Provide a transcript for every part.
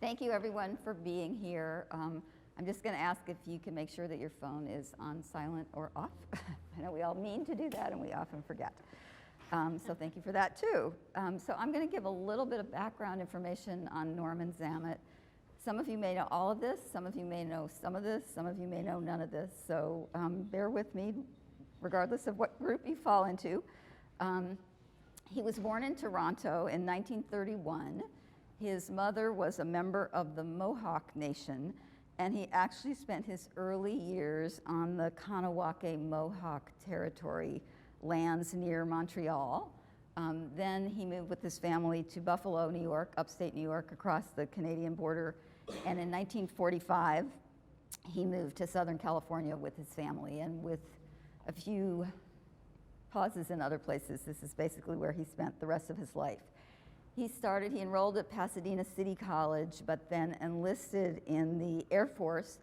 Thank you, everyone, for being here. I'm just going to ask if you can make sure that your phone is on silent or off. I know we all mean to do that, and we often forget. So thank you for that, too. So I'm going to give a little bit of background information on Norman Zammitt. Some of you may know all of this. Some of you may know some of this. Some of you may know none of this. So bear with me, regardless of what group you fall into. He was born in Toronto in 1931. His mother was a member of the Mohawk Nation, and he actually spent his early years on the Kanawake Mohawk territory, lands near Montreal. Then he moved with his family to Buffalo, New York, upstate New York, across the Canadian border. And in 1945, he moved to Southern California with his family, and with a few pauses in other places, this is basically where he spent the rest of his life. He enrolled at Pasadena City College, but then enlisted in the Air Force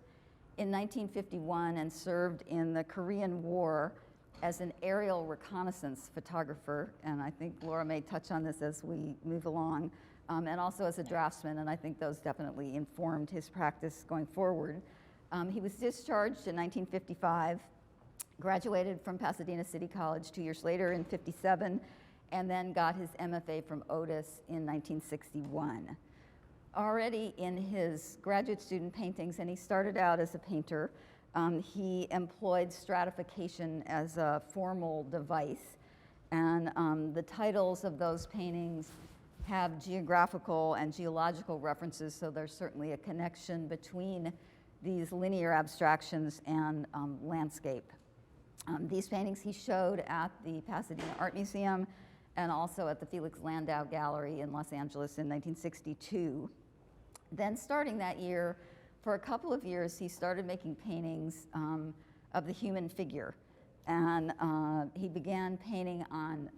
in 1951 and served in the Korean War as an aerial reconnaissance photographer. And I think Laura may touch on this as we move along, and also as a draftsman, and I think those definitely informed his practice going forward. He was discharged in 1955, graduated from Pasadena City College 2 years later in 57, and then got his MFA from Otis in 1961. Already in his graduate student paintings, and he started out as a painter, he employed stratification as a formal device. And the titles of those paintings have geographical and geological references, so there's certainly a connection between these linear abstractions and landscape. These paintings he showed at the Pasadena Art Museum and also at the Felix Landau Gallery in Los Angeles in 1962. Then starting that year, for a couple of years, he started making paintings of the human figure. And he began painting on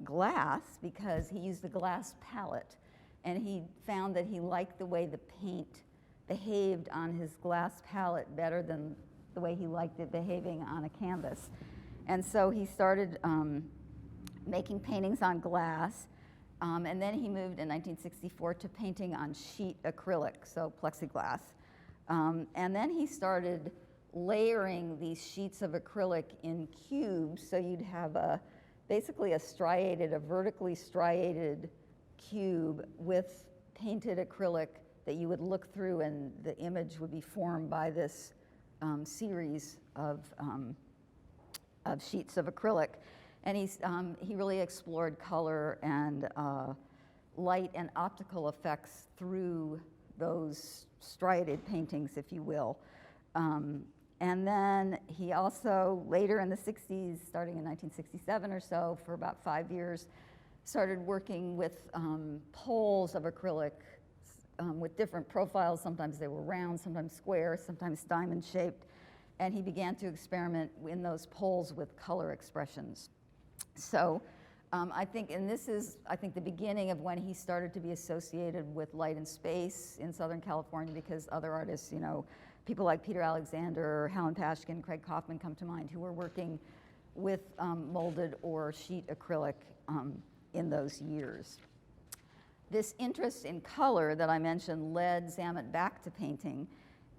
glass because he used a glass palette. And he found that he liked the way the paint behaved on his glass palette better than the way he liked it behaving on a canvas. And so he started making paintings on glass, and then he moved in 1964 to painting on sheet acrylic, so plexiglass. And then he started layering these sheets of acrylic in cubes, so you'd have basically a vertically striated cube with painted acrylic that you would look through, and the image would be formed by this series of sheets of acrylic. And he really explored color and light and optical effects through those striated paintings, if you will. And then he also, later in the 60s, starting in 1967 or so, for about 5 years, started working with poles of acrylic with different profiles. Sometimes they were round, sometimes square, sometimes diamond-shaped. And he began to experiment in those poles with color expressions. So I think the beginning of when he started to be associated with light and space in Southern California, because other artists, people like Peter Alexander, Helen Pashkin, Craig Kaufman come to mind, who were working with molded or sheet acrylic in those years. This interest in color that I mentioned led Zammitt back to painting,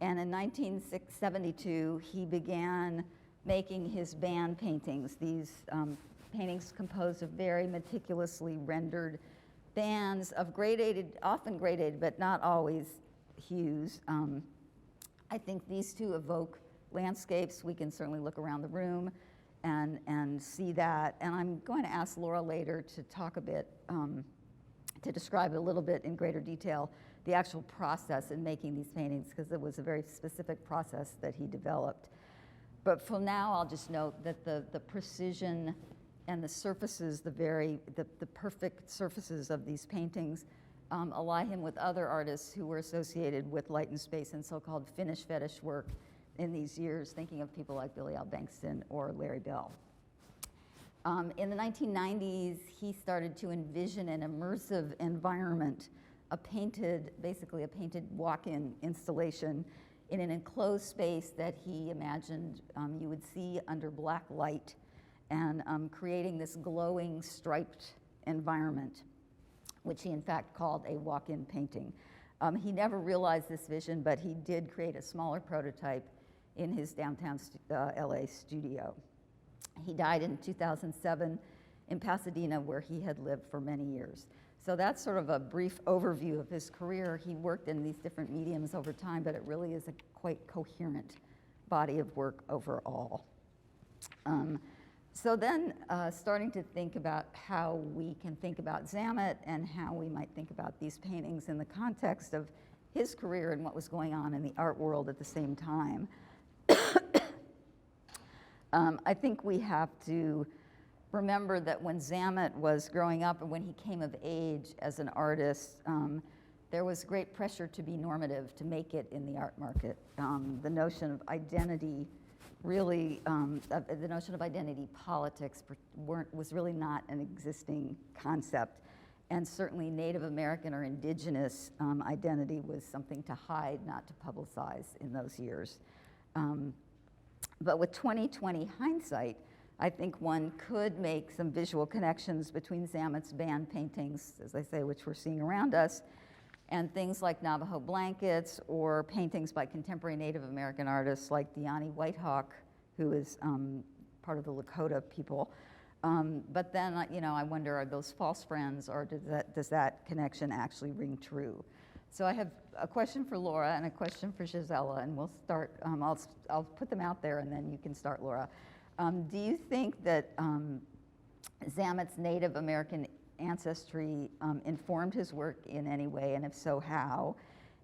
and in 1972 he began making his band paintings, these paintings composed of very meticulously rendered bands of often gradated, but not always hues. I think these two evoke landscapes. We can certainly look around the room and see that. And I'm going to ask Laura later to talk a bit, to describe a little bit in greater detail the actual process in making these paintings, because it was a very specific process that he developed. But for now, I'll just note that the precision and the surfaces, the perfect surfaces of these paintings ally him with other artists who were associated with light and space and so-called finish fetish work in these years, thinking of people like Billy Al Bankston or Larry Bell. In the 1990s, he started to envision an immersive environment, basically a painted walk-in installation in an enclosed space that he imagined you would see under black light, and creating this glowing striped environment, which he in fact called a walk-in painting. He never realized this vision, but he did create a smaller prototype in his downtown LA studio. He died in 2007 in Pasadena, where he had lived for many years. So that's sort of a brief overview of his career. He worked in these different mediums over time, but it really is a quite coherent body of work overall. So then starting to think about how we can think about Zammitt and how we might think about these paintings in the context of his career and what was going on in the art world at the same time. I think we have to remember that when Zammitt was growing up and when he came of age as an artist, there was great pressure to be normative, to make it in the art market. The notion of identity really, the notion of identity politics was really not an existing concept. And certainly Native American or indigenous identity was something to hide, not to publicize in those years. But with 20/20 hindsight, I think one could make some visual connections between Zammitt's band paintings, as I say, which we're seeing around us, and things like Navajo blankets or paintings by contemporary Native American artists like Deani Whitehawk, who is part of the Lakota people. But then, I wonder, are those false friends, or does that connection actually ring true? So I have a question for Laura and a question for Gisela, and we'll start. I'll put them out there, and then you can start, Laura. Do you think that Zammitt's Native American ancestry informed his work in any way, and if so, how?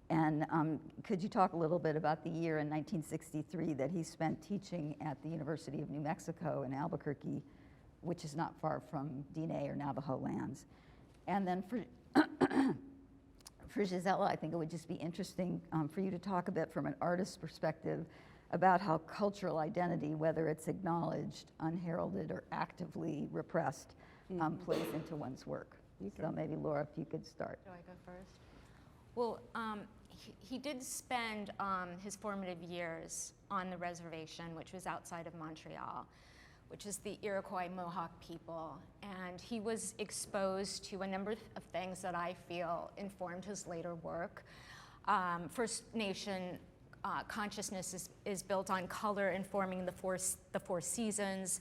And could you talk a little bit about the year in 1963 that he spent teaching at the University of New Mexico in Albuquerque, which is not far from Diné or Navajo lands? And then for Gisela, I think it would just be interesting for you to talk a bit from an artist's perspective about how cultural identity, whether it's acknowledged, unheralded, or actively repressed, plays into one's work. Okay. So maybe Laura, if you could start. Do I go first? Well, he did spend his formative years on the reservation, which was outside of Montreal, which is the Iroquois Mohawk people. And he was exposed to a number of things that I feel informed his later work. First Nation consciousness is built on color informing the four seasons.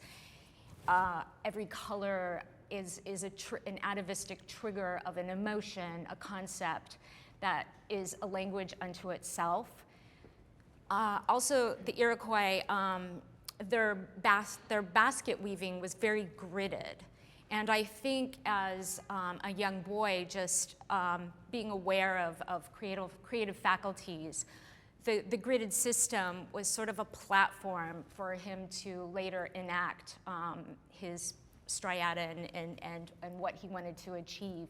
Every color is an atavistic trigger of an emotion, a concept that is a language unto itself. Also, the Iroquois, their basket weaving was very gridded. And I think as a young boy, just being aware of creative faculties, the gridded system was sort of a platform for him to later enact his striata and what he wanted to achieve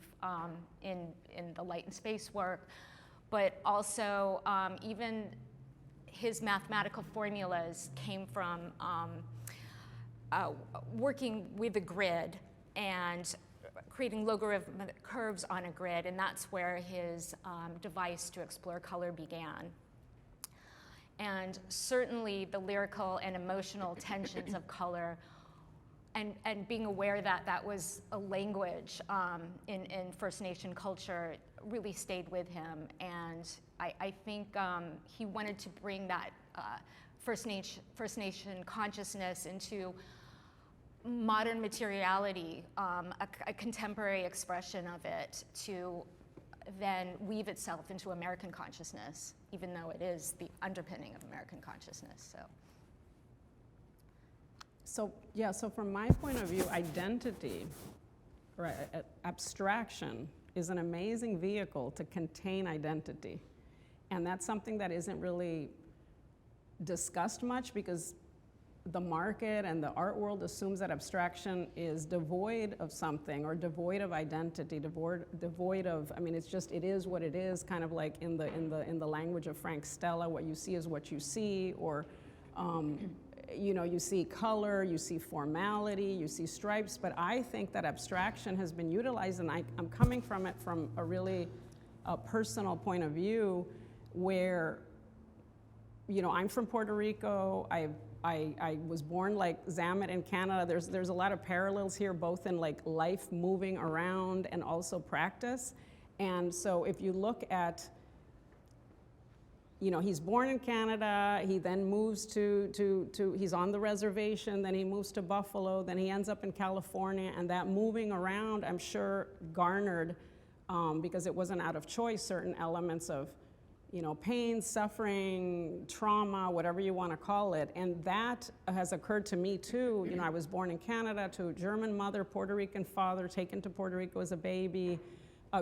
in the light and space work. But also even his mathematical formulas came from working with a grid and creating logarithmic curves on a grid, and that's where his device to explore color began. And certainly the lyrical and emotional tensions of color, and being aware that that was a language in First Nation culture really stayed with him. And I think he wanted to bring that First Nation consciousness into modern materiality, a contemporary expression of it, to then weave itself into American consciousness, even though it is the underpinning of American consciousness. So from my point of view, identity, or abstraction, is an amazing vehicle to contain identity. And that's something that isn't really discussed much, because the market and the art world assumes that abstraction is devoid of something, or devoid of identity, devoid of, I mean, it's just, it is what it is, kind of like in the language of Frank Stella, what you see is what you see, or you see color, you see formality, you see stripes. But I think that abstraction has been utilized, and I'm coming from it from a really personal point of view, where, I'm from Puerto Rico. I was born like Zammitt in Canada. There's a lot of parallels here, both in like life moving around and also practice. And so if you look at you know, he's born in Canada, he then moves he's on the reservation, then he moves to Buffalo, then he ends up in California, and that moving around, I'm sure, garnered, because it wasn't out of choice, certain elements of, you know, pain, suffering, trauma, whatever you want to call it. And that has occurred to me too. You know, I was born in Canada to a German mother, Puerto Rican father, taken to Puerto Rico as a baby,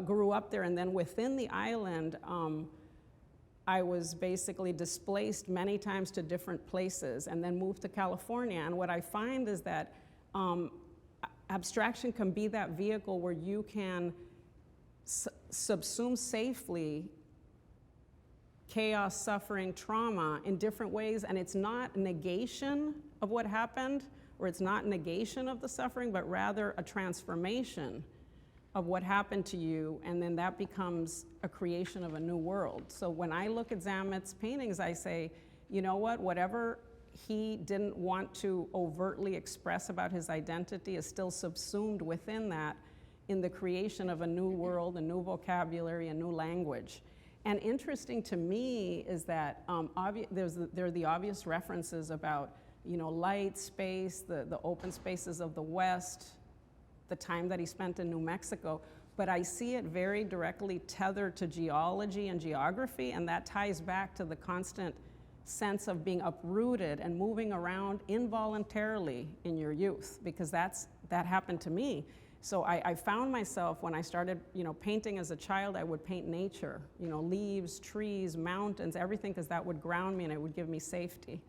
grew up there, and then within the island, I was basically displaced many times to different places and then moved to California. And what I find is that abstraction can be that vehicle where you can subsume safely chaos, suffering, trauma in different ways, and it's not negation of what happened, or it's not negation of the suffering, but rather a transformation of what happened to you, and then that becomes a creation of a new world. So when I look at Zammitt's paintings, I say, you know what, whatever he didn't want to overtly express about his identity is still subsumed within that in the creation of a new world, a new vocabulary, a new language. And interesting to me is that there are the obvious references about, you know, light, space, the open spaces of the West, the time that he spent in New Mexico, but I see it very directly tethered to geology and geography, and that ties back to the constant sense of being uprooted and moving around involuntarily in your youth, because that happened to me. So I found myself, when I started, you know, painting as a child, I would paint nature, you know, leaves, trees, mountains, everything, because that would ground me and it would give me safety.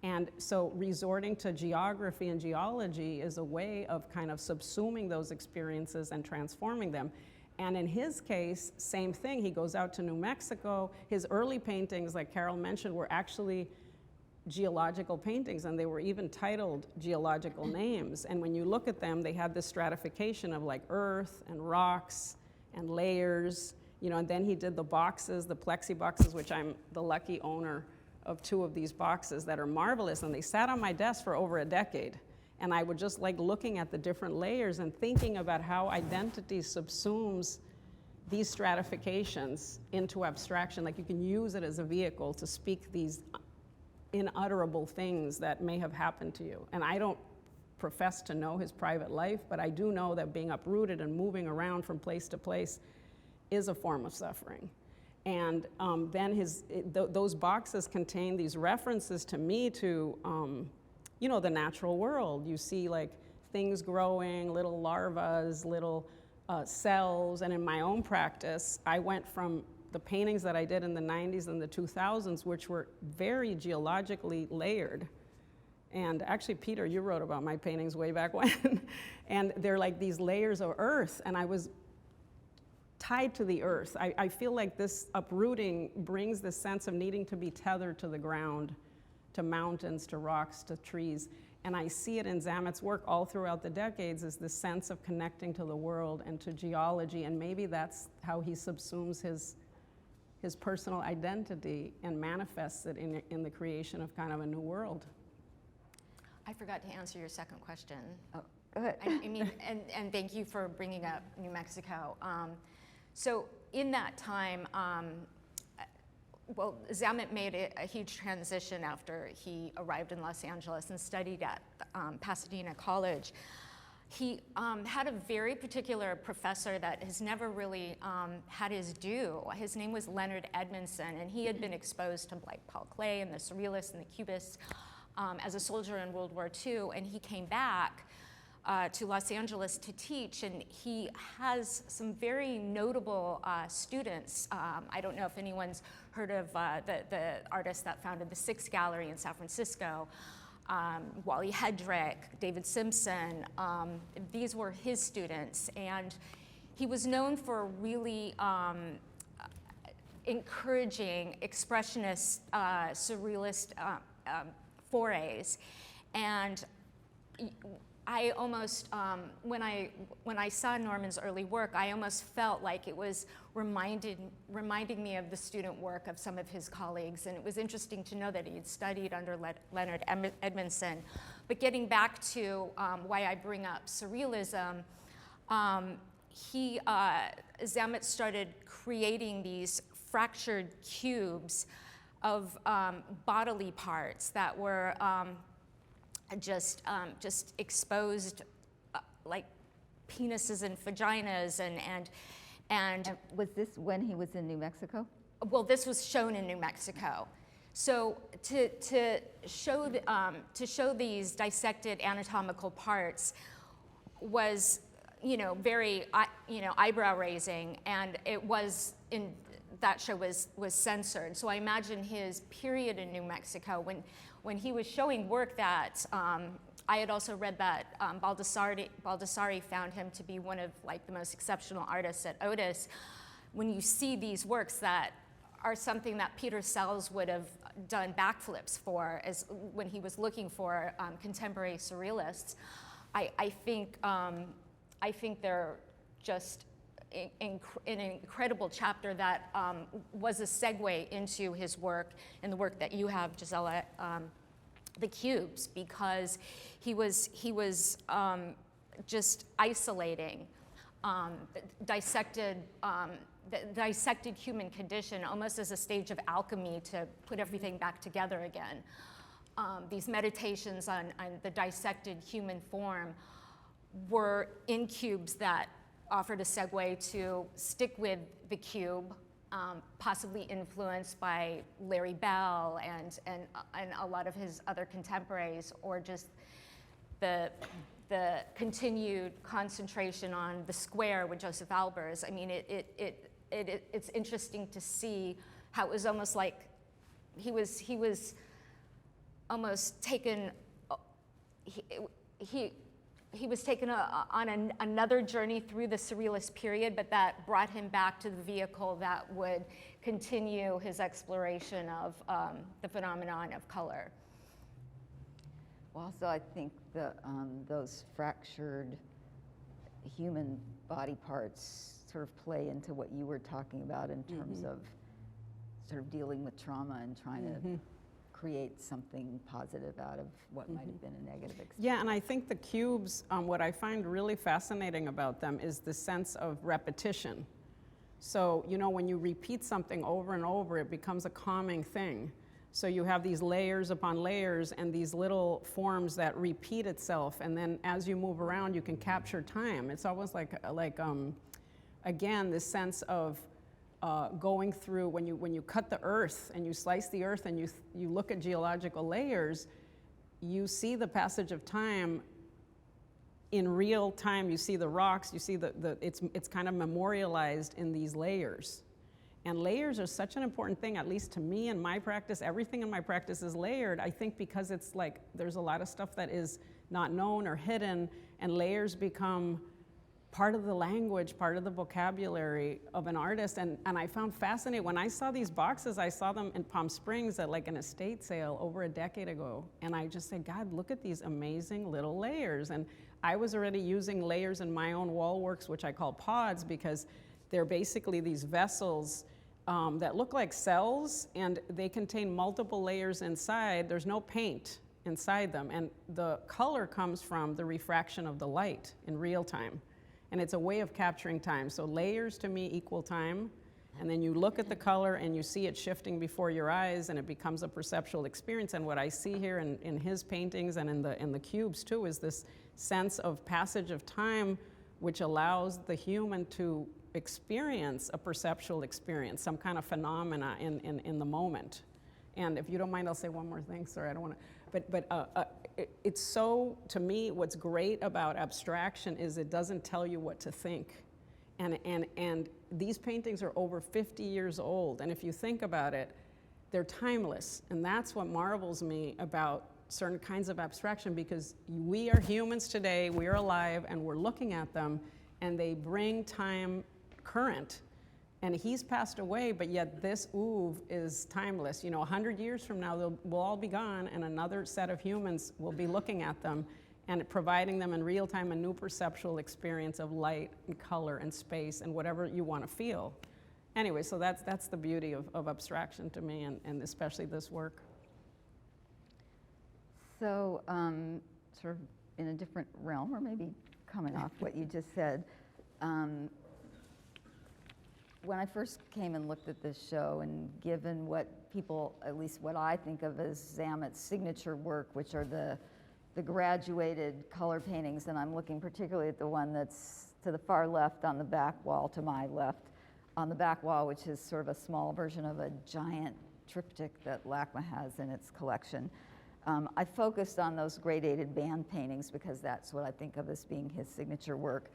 And so resorting to geography and geology is a way of kind of subsuming those experiences and transforming them. And in his case, same thing. He goes out to New Mexico. His early paintings, like Carol mentioned, were actually geological paintings, and they were even titled geological names. And when you look at them, they had this stratification of like earth and rocks and layers, you know, and then he did the boxes, the plexi boxes, which I'm the lucky owner of 2 of these boxes that are marvelous, and they sat on my desk for over a decade. And I would just like looking at the different layers and thinking about how identity subsumes these stratifications into abstraction. Like you can use it as a vehicle to speak these inutterable things that may have happened to you. And I don't profess to know his private life, but I do know that being uprooted and moving around from place to place is a form of suffering. And then those boxes contain these references to me to, you know, the natural world. You see like things growing, little larvas, little cells. And in my own practice, I went from the paintings that I did in the 90s and the 2000s, which were very geologically layered. And actually, Peter, you wrote about my paintings way back when. And they're like these layers of earth, and I was tied to the earth. I feel like this uprooting brings this sense of needing to be tethered to the ground, to mountains, to rocks, to trees. And I see it in Zammitt's work all throughout the decades, is this sense of connecting to the world and to geology, and maybe that's how he subsumes his personal identity and manifests it in the creation of kind of a new world. I forgot to answer your second question. Oh, go ahead. I mean, and thank you for bringing up New Mexico. So in that time, well, Zammitt made a huge transition after he arrived in Los Angeles and studied at Pasadena College. He had a very particular professor that has never really had his due. His name was Leonard Edmondson, and he had been exposed to like Paul Klee and the Surrealists and the Cubists as a soldier in World War II, and he came back to Los Angeles to teach, and he has some very notable students. I don't know if anyone's heard of the artist that founded the Six Gallery in San Francisco, Wally Hedrick, David Simpson. These were his students, and he was known for really encouraging expressionist, surrealist forays. And I almost, when I saw Norman's early work, I almost felt like it was reminding me of the student work of some of his colleagues, and it was interesting to know that he had studied under Leonard Edmondson. But getting back to why I bring up surrealism, Zammitt started creating these fractured cubes bodily parts that were just exposed, like penises and vaginas, and Was this when he was in New Mexico? well, this was shown in New Mexico. So to show these dissected anatomical parts was, very, eyebrow raising, and it was in that show was censored. So I imagine his period in New Mexico when he was showing work that I had also read that Baldessari found him to be one of like the most exceptional artists at Otis. When you see these works that are something that Peter Sells would have done backflips for as when he was looking for contemporary surrealists, I think they're just an incredible chapter that was a segue into his work and the work that you have, Gisela, the cubes, because he was just isolating the dissected human condition almost as a stage of alchemy to put everything back together again. These meditations on the dissected human form were in cubes that offered a segue to stick with the cube, possibly influenced by Larry Bell and a lot of his other contemporaries, or just the continued concentration on the square with Joseph Albers. I mean, it's interesting to see how it was almost like he was almost taken. He was taken on another journey through the Surrealist period, but that brought him back to the vehicle that would continue his exploration of the phenomenon of color. Well, also, I think those fractured human body parts sort of play into what you were talking about in terms of sort of dealing with trauma and trying to create something positive out of what might have been a negative experience. Yeah, and I think the cubes, what I find really fascinating about them is the sense of repetition. So, when you repeat something over and over, it becomes a calming thing. So you have these layers upon layers and these little forms that repeat itself, and then as you move around, you can capture time. It's almost like again, this sense of going through, when you cut the earth and you slice the earth and you look at geological layers, you see the passage of time in real time. You see the rocks, you see it's kind of memorialized in these layers. And layers are such an important thing, at least to me in my practice. Everything in my practice is layered, I think, because it's like there's a lot of stuff that is not known or hidden, and layers become part of the language, part of the vocabulary of an artist. And I found fascinating, when I saw these boxes, I saw them in Palm Springs at like an estate sale over a decade ago. And I just said, God, look at these amazing little layers. And I was already using layers in my own wall works, which I call pods, because they're basically these vessels that look like cells, and they contain multiple layers inside. There's no paint inside them. And the color comes from the refraction of the light in real time. And it's a way of capturing time. So layers to me equal time. And then you look at the color and you see it shifting before your eyes, and it becomes a perceptual experience. And what I see here in his paintings and in the cubes too is this sense of passage of time, which allows the human to experience a perceptual experience, some kind of phenomena in the moment. And if you don't mind, I'll say one more thing. Sorry, I don't want to, but it's so, to me, what's great about abstraction is it doesn't tell you what to think. And these paintings are over 50 years old, and if you think about it, they're timeless. And that's what marvels me about certain kinds of abstraction, because we are humans today, we are alive, and we're looking at them, and they bring time current. And he's passed away, but yet this oeuvre is timeless. 100 years from now, we'll all be gone, and another set of humans will be looking at them and providing them in real time a new perceptual experience of light and color and space and whatever you want to feel. Anyway, so that's the beauty of abstraction to me, and especially this work. So, sort of in a different realm, or maybe coming off what you just said, when I first came and looked at this show, and given what people, at least what I think of as Zammitt's signature work, which are the graduated color paintings, and I'm looking particularly at the one that's to the far left on the back wall, to my left, on the back wall, which is sort of a small version of a giant triptych that LACMA has in its collection. I focused on those gradated band paintings because that's what I think of as being his signature work.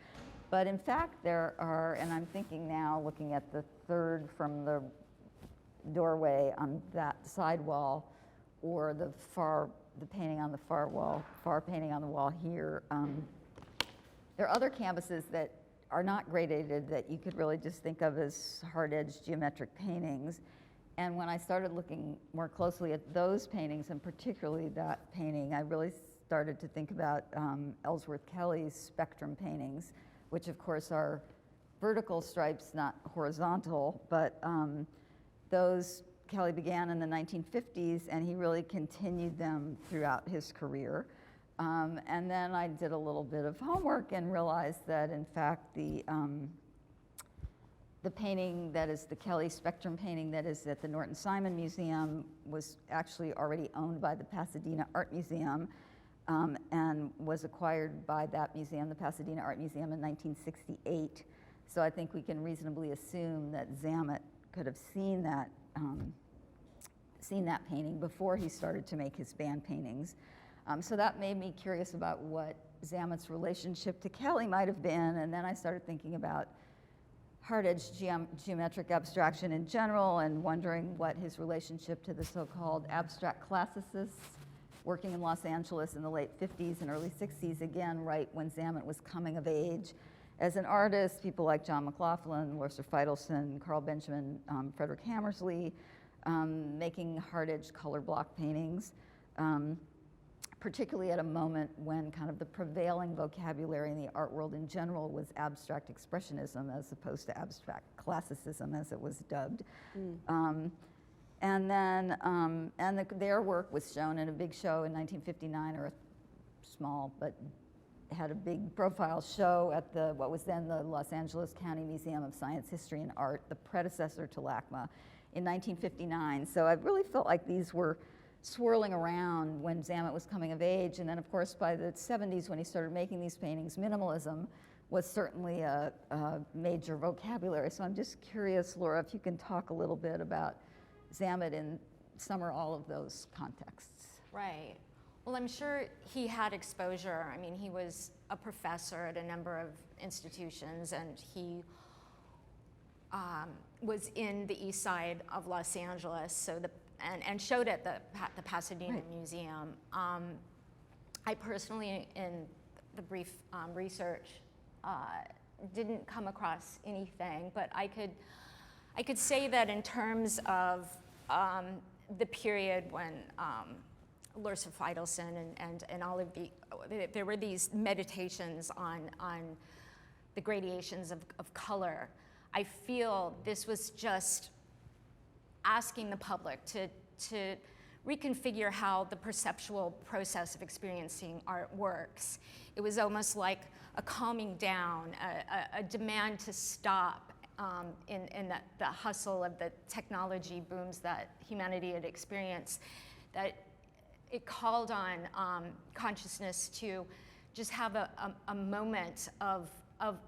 But in fact, there are, and I'm thinking now, looking at the third from the doorway on that side wall, or the painting on the far painting on the wall here. There are other canvases that are not gradated that you could really just think of as hard-edged geometric paintings. And when I started looking more closely at those paintings, and particularly that painting, I really started to think about Ellsworth Kelly's spectrum paintings, which of course are vertical stripes, not horizontal, but those Kelly began in the 1950s, and he really continued them throughout his career. And then I did a little bit of homework and realized that, in fact, the painting that is the Kelly Spectrum painting that is at the Norton Simon Museum was actually already owned by the Pasadena Art Museum, and was acquired by that museum, the Pasadena Art Museum, in 1968. So I think we can reasonably assume that Zammitt could have seen that painting before he started to make his band paintings. So that made me curious about what Zammitt's relationship to Kelly might have been, and then I started thinking about hard-edged geometric abstraction in general, and wondering what his relationship to the so-called abstract classicists working in Los Angeles in the late 50s and early 60s, again, right when Zammitt was coming of age as an artist. People like John McLaughlin, Lorcer Feidelson, Carl Benjamin, Frederick Hammersley, making hard-edged color block paintings, particularly at a moment when kind of the prevailing vocabulary in the art world in general was abstract expressionism as opposed to abstract classicism, as it was dubbed. And then their work was shown in a big show in 1959, or a small but had a big profile show at what was then the Los Angeles County Museum of Science, History, and Art, the predecessor to LACMA, in 1959. So I really felt like these were swirling around when Zammitt was coming of age. And then, of course, by the 70s, when he started making these paintings, minimalism was certainly a major vocabulary. So I'm just curious, Laura, if you can talk a little bit about Zammitt in some or all of those contexts. Right. Well, I'm sure he had exposure. I mean, he was a professor at a number of institutions, and he was in the east side of Los Angeles, so and showed at the Pasadena Museum. I personally, in the brief research, didn't come across anything, but I could say that in terms of the period when Lorcer Feidelson and all of there were these meditations on the gradations of color. I feel this was just asking the public to reconfigure how the perceptual process of experiencing art works. It was almost like a calming down, a demand to stop in the hustle of the technology booms that humanity had experienced, that it called on consciousness to just have a moment of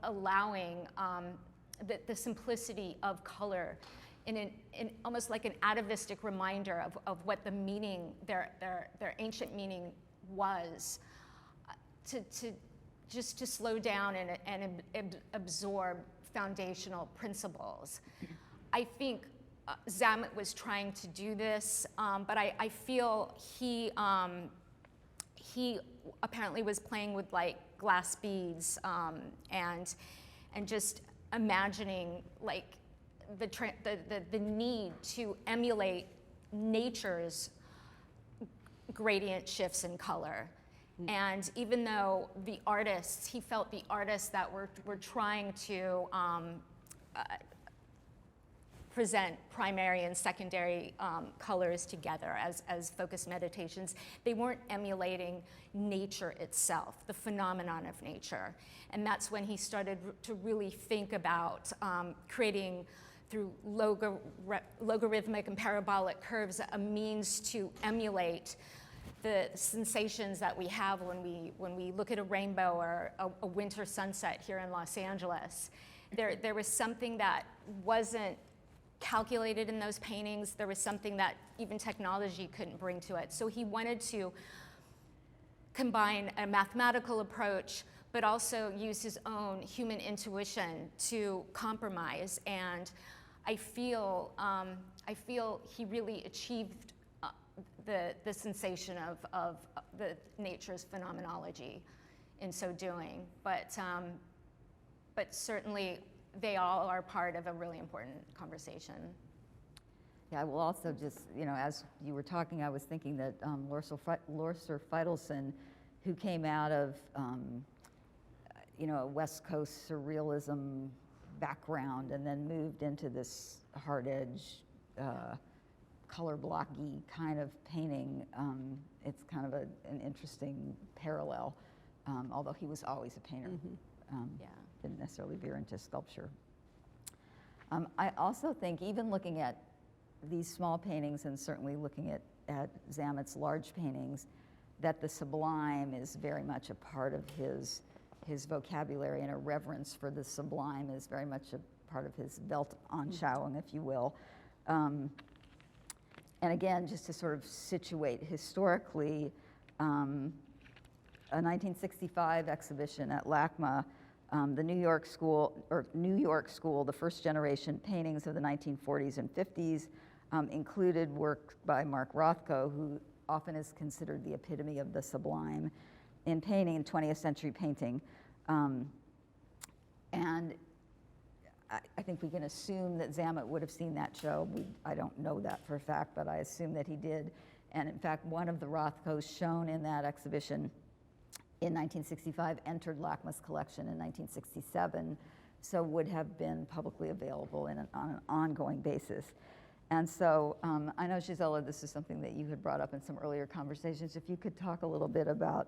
allowing the simplicity of color in almost like an atavistic reminder of what the meaning, their ancient meaning was, to slow down and absorb foundational principles. I think Zammitt was trying to do this, but I feel he apparently was playing with like glass beads and just imagining like the need to emulate nature's gradient shifts in color. And even though he felt the artists that were trying to present primary and secondary colors together as focused meditations, they weren't emulating nature itself, the phenomenon of nature. And that's when he started to really think about creating through logarithmic and parabolic curves, a means to emulate the sensations that we have when we look at a rainbow or a winter sunset here in Los Angeles. There was something that wasn't calculated in those paintings. There was something that even technology couldn't bring to it. So he wanted to combine a mathematical approach, but also use his own human intuition to compromise. And I feel he really achieved the sensation of the nature's phenomenology in so doing. But certainly they all are part of a really important conversation. Yeah, I will also just, as you were talking, I was thinking that Lorser Feidelson, who came out of, a West Coast surrealism background and then moved into this hard edge, color blocky kind of painting. It's kind of an interesting parallel, although he was always a painter. Yeah. Didn't necessarily veer into sculpture. I also think, even looking at these small paintings and certainly looking at Zammitt's large paintings, that the sublime is very much a part of his vocabulary, and a reverence for the sublime is very much a part of his Weltanschauung, if you will. And again, just to sort of situate historically, a 1965 exhibition at LACMA, the New York School, the first generation paintings of the 1940s and 50s, included work by Mark Rothko, who often is considered the epitome of the sublime in painting, in 20th century painting. And I think we can assume that Zammitt would have seen that show. I don't know that for a fact, but I assume that he did. And in fact, one of the Rothkos shown in that exhibition in 1965 entered LACMA's collection in 1967, so would have been publicly available on an ongoing basis. And so I know, Gisela, this is something that you had brought up in some earlier conversations. If you could talk a little bit about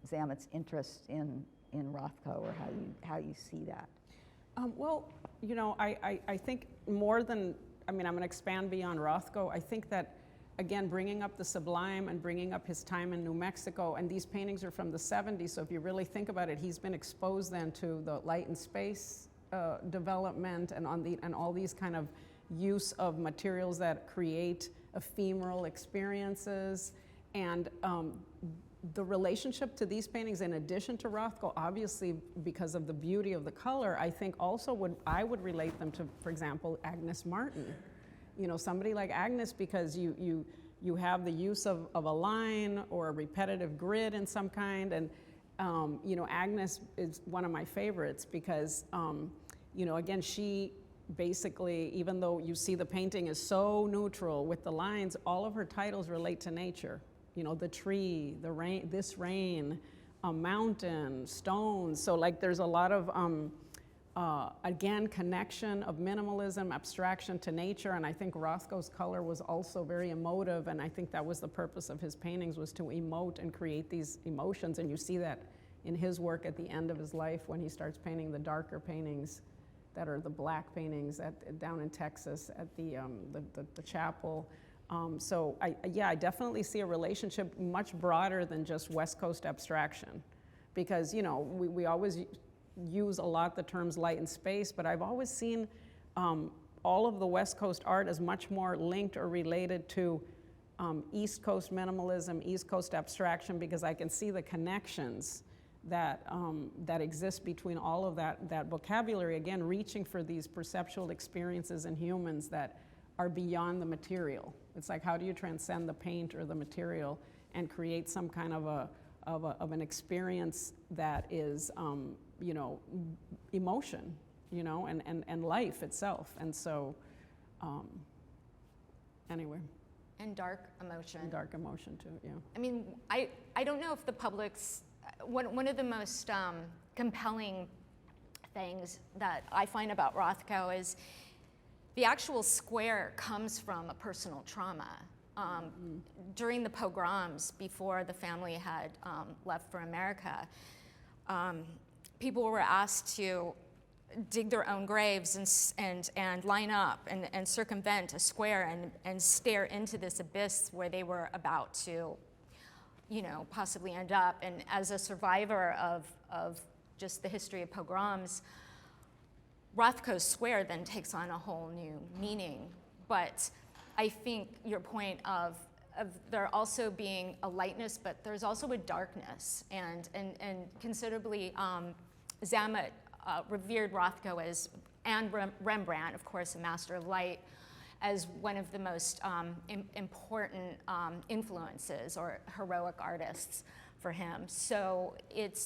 Zammitt's interest in Rothko, or how you see that. Well, I think more than, I'm going to expand beyond Rothko. I think that, again, bringing up the sublime and bringing up his time in New Mexico, and these paintings are from the 70s, so if you really think about it, he's been exposed then to the light and space development and all these kind of use of materials that create ephemeral experiences. And the relationship to these paintings, in addition to Rothko, obviously because of the beauty of the color, I think also I would relate them to, for example, Agnes Martin. Somebody like Agnes, because you have the use of a line or a repetitive grid in some kind. And Agnes is one of my favorites because, again, she basically, even though you see the painting is so neutral with the lines, all of her titles relate to nature. The tree, the rain, this rain, a mountain, stones. So there's a lot of, again, connection of minimalism, abstraction to nature. And I think Rothko's color was also very emotive. And I think that was the purpose of his paintings, was to emote and create these emotions. And you see that in his work at the end of his life, when he starts painting the darker paintings that are the black paintings down in Texas at the chapel. So I definitely see a relationship much broader than just West Coast abstraction, because we always use a lot the terms light and space, but I've always seen all of the West Coast art as much more linked or related to East Coast minimalism, East Coast abstraction, because I can see the connections that exist between all of that vocabulary, again, reaching for these perceptual experiences in humans that are beyond the material. It's like, how do you transcend the paint or the material and create some kind of an experience that is, emotion, and life itself. And so, anyway. And dark emotion. And dark emotion too, yeah. I mean, I don't know if the public's, one of the most compelling things that I find about Rothko is the actual square comes from a personal trauma. During the pogroms, before the family had left for America, people were asked to dig their own graves and line up and circumvent a square and stare into this abyss where they were about to, possibly end up. And as a survivor of just the history of pogroms, Rothko's square then takes on a whole new meaning. But I think your point of there also being a lightness, but there's also a darkness, and considerably Zammitt revered Rothko and Rembrandt, of course, a master of light, as one of the most important influences or heroic artists for him. So it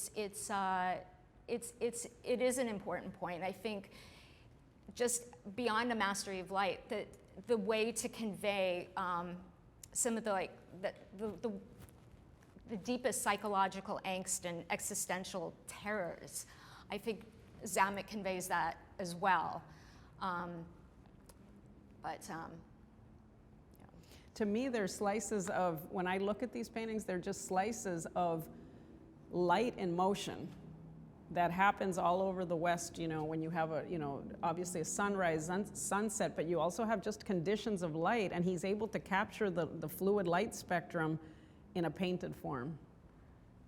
is an important point. I think just beyond a mastery of light, the way to convey some of the deepest psychological angst and existential terrors, I think Zammitt conveys that as well. To me, they're slices of, when I look at these paintings, they're just slices of light in motion that happens all over the West, when you have obviously a sunrise, sunset, but you also have just conditions of light, and he's able to capture the fluid light spectrum in a painted form.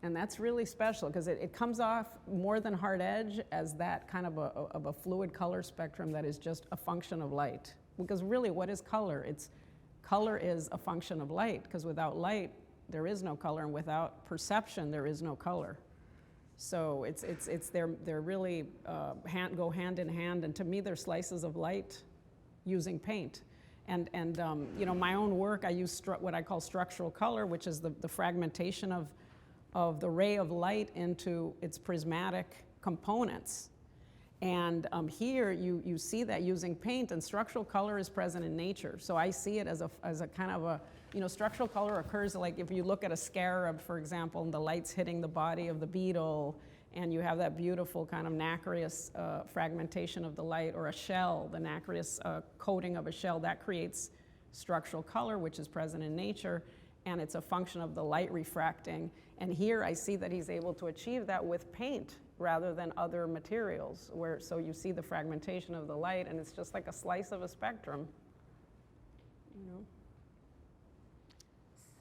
And that's really special because it comes off more than hard edge as that kind of a fluid color spectrum that is just a function of light. Because really, what is color? Color is a function of light, because without light, there is no color, and without perception, there is no color. So they're really go hand in hand, and to me, they're slices of light using paint. And my own work, I use what I call structural color, which is the fragmentation of the ray of light into its prismatic components. And here you see that using paint, and structural color is present in nature. So I see it as a kind of a, structural color occurs like if you look at a scarab, for example, and the light's hitting the body of the beetle, and you have that beautiful kind of nacreous fragmentation of the light, or a shell, the nacreous coating of a shell, that creates structural color, which is present in nature, and it's a function of the light refracting. And here I see that he's able to achieve that with paint rather than other materials, so you see the fragmentation of the light, and it's just like a slice of a spectrum.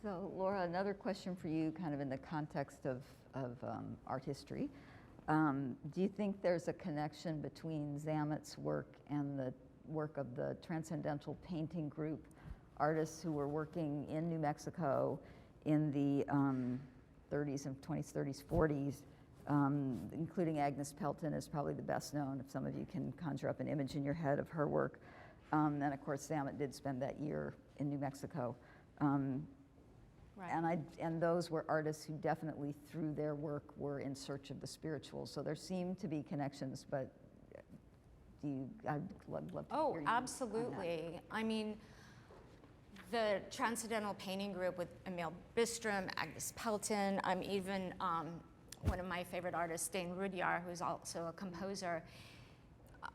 So Laura, another question for you, kind of in the context of art history. Do you think there's a connection between Zammitt's work and the work of the Transcendental painting group, artists who were working in New Mexico in the 30s and 20s, 30s, 40s, including Agnes Pelton is probably the best known, if some of you can conjure up an image in your head of her work. And of course, Zammitt did spend that year in New Mexico. Right. And those were artists who definitely, through their work, were in search of the spiritual. So there seem to be connections, but I'd love to hear you absolutely. I mean, the Transcendental painting group with Emil Bistrom, Agnes Pelton, even one of my favorite artists, Dane Rudyard, who's also a composer,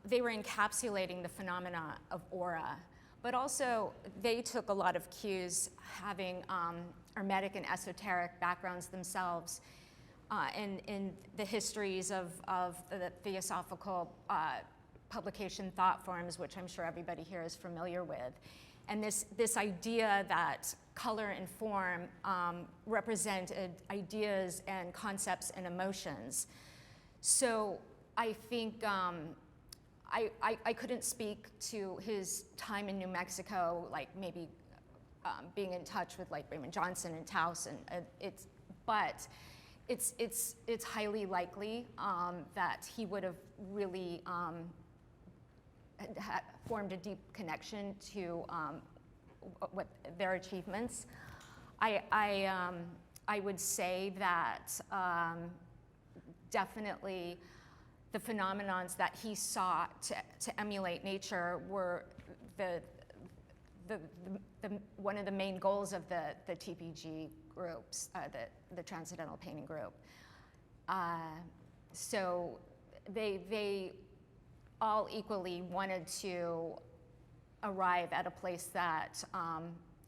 they were encapsulating the phenomena of aura. But also, they took a lot of cues, having hermetic and esoteric backgrounds themselves, in the histories of the Theosophical publication thought forms, which I'm sure everybody here is familiar with. And this idea that color and form represented ideas and concepts and emotions. So I think I couldn't speak to his time in New Mexico, like maybe being in touch with like Raymond Johnson and Taus, and but it's highly likely that he would have really formed a deep connection to what their achievements. I would say that definitely the phenomenons that he saw to emulate nature were one of the main goals of the TPG groups, the Transcendental Painting Group. So they all equally wanted to arrive at a place that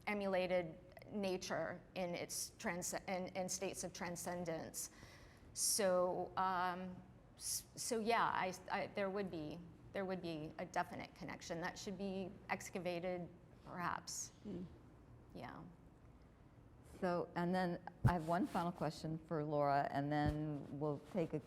emulated nature in its in states of transcendence. So So yeah, there would be a definite connection that should be excavated, perhaps. Yeah. So, and then I have one final question for Laura, and then we'll take a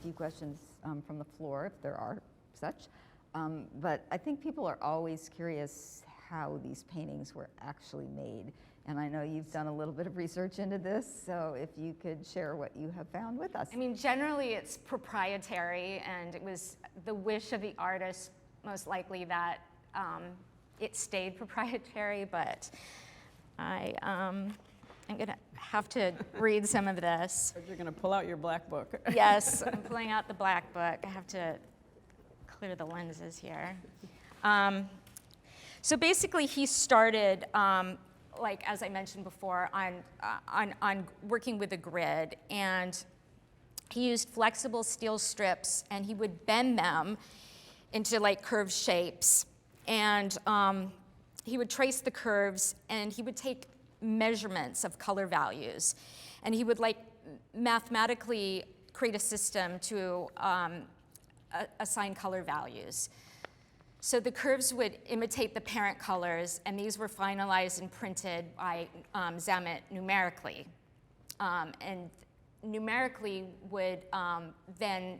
few questions from the floor, if there are such. But I think people are always curious how these paintings were actually made. And I know you've done a little bit of research into this, so if you could share what you have found with us. I mean, generally it's proprietary, and it was the wish of the artist, most likely, that it stayed proprietary, but I'm gonna have to read some of this. You're gonna pull out your black book. Yes, I'm pulling out the black book. I have to clear the lenses here. So basically he started, like as I mentioned before, on working with a grid, and he used flexible steel strips, and he would bend them into like curved shapes, and he would trace the curves, and he would take measurements of color values, and he would like mathematically create a system to assign color values. So the curves would imitate the parent colors, and these were finalized and printed by Zammitt numerically. And numerically would then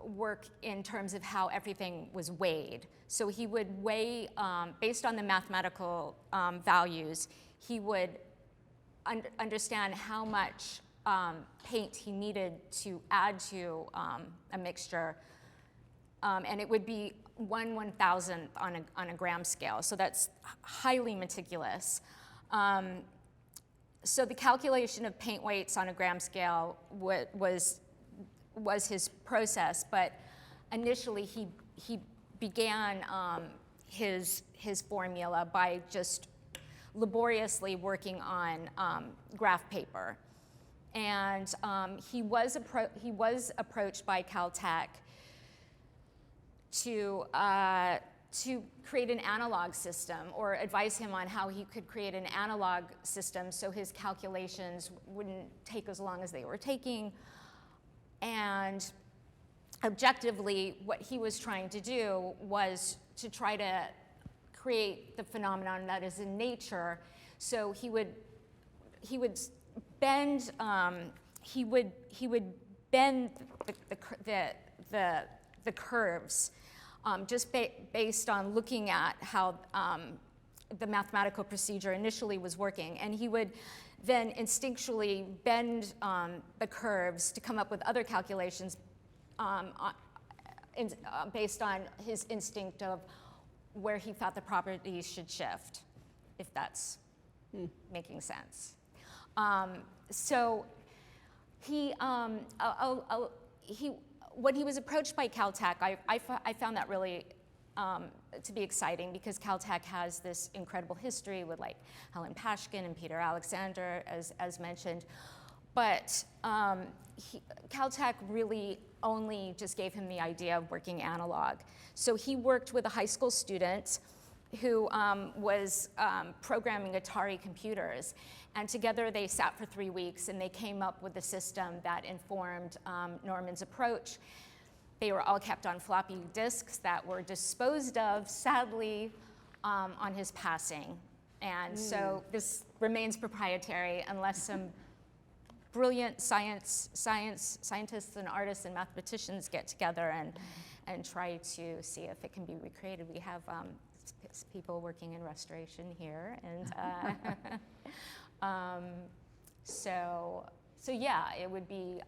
work in terms of how everything was weighed. So he would weigh, based on the mathematical values, he would understand how much paint he needed to add to a mixture. And it would be 1/1000th on a gram scale, so that's highly meticulous. So the calculation of paint weights on a gram scale was his process, but initially he began his formula by just laboriously working on graph paper, and he was approached by Caltech to create an analog system, or advise him on how he could create an analog system so his calculations wouldn't take as long as they were taking. And objectively, what he was trying to do was to try to create the phenomenon that is in nature. So he would bend the curves just based on looking at how the mathematical procedure initially was working. And he would then instinctually bend the curves to come up with other calculations based on his instinct of where he thought the properties should shift, if that's making sense. So when he was approached by Caltech, I found that really to be exciting, because Caltech has this incredible history with like Helen Pashkin and Peter Alexander, as mentioned. But Caltech really only just gave him the idea of working analog. So he worked with a high school student who was programming Atari computers. And together they sat for 3 weeks, and they came up with a system that informed Norman's approach. They were all kept on floppy disks that were disposed of, sadly, on his passing. And so this remains proprietary unless some brilliant scientists and artists and mathematicians get together and try to see if it can be recreated. We have people working in restoration here, and so yeah, it would be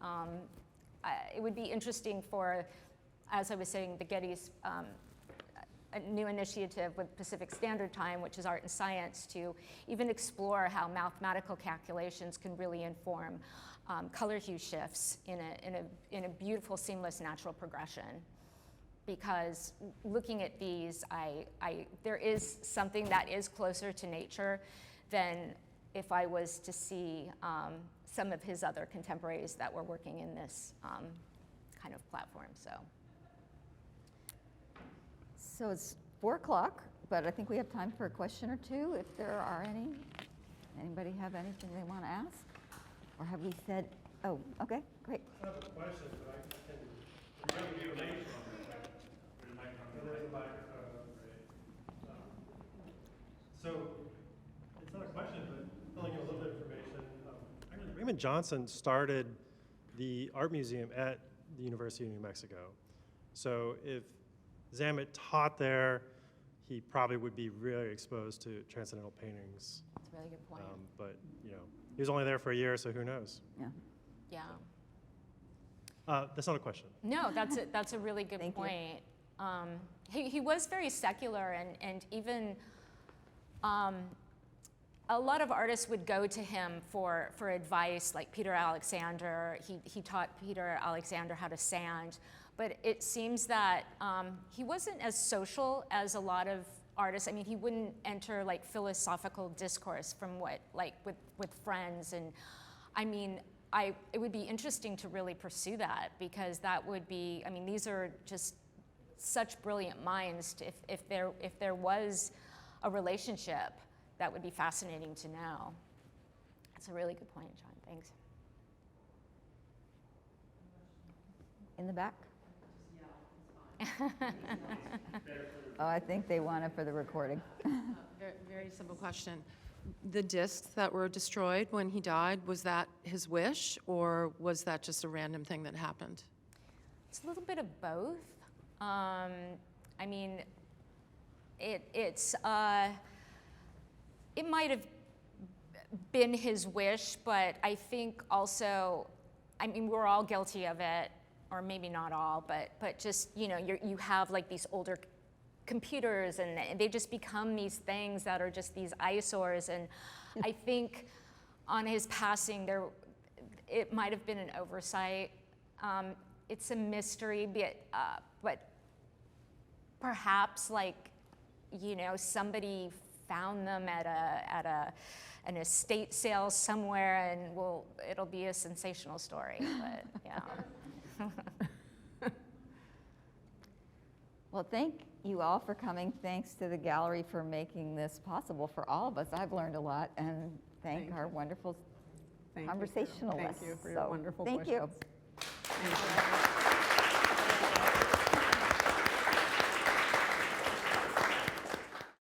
interesting for, as I was saying, the Getty's a new initiative with Pacific Standard Time, which is art and science, to even explore how mathematical calculations can really inform color hue shifts in a beautiful, seamless, natural progression. Because looking at these, there is something that is closer to nature than if I was to see some of his other contemporaries that were working in this kind of platform. So it's 4 o'clock, but I think we have time for a question or two, if there are any. Anybody have anything they want to ask? Or have we said Oh, okay, great. I have a question, but I can, I'm going to give a name from it. There's a microphone, right? So, it's not a question, but filling in a little bit of information. Actually, Raymond Johnson started the art museum at the University of New Mexico. So if Zammitt taught there, he probably would be really exposed to transcendental paintings. That's a really good point. But, you know, he was only there for a year, so who knows? Yeah. Yeah. That's not a question. No, that's a really good Thank you. point. He was very secular, and even a lot of artists would go to him for advice, like Peter Alexander. He taught Peter Alexander how to sand, but it seems that he wasn't as social as a lot of artists. I mean, he wouldn't enter like philosophical discourse from with friends, and I mean, it would be interesting to really pursue that, because that would be, I mean, these are just such brilliant minds. If there was a relationship, that would be fascinating to know. That's a really good point, John. Thanks. In the back? Oh, I think they want it for the recording. Very, very simple question. The discs that were destroyed when he died, was that his wish, or was that just a random thing that happened? It's a little bit of both. I mean, it might have been his wish, but I think also, I mean, we're all guilty of it, or maybe not all, but just, you know, you have like these older computers, and they just become these things that are just these eyesores. And I think on his passing, it might have been an oversight. It's a mystery, but perhaps, like, you know, somebody found them at an estate sale somewhere, and it'll be a sensational story. But yeah. Well, thank you all for coming. Thanks to the gallery for making this possible for all of us. I've learned a lot, and thank our wonderful Thank you. conversationalists. Thank you for your wonderful Thank questions. you. Thank you.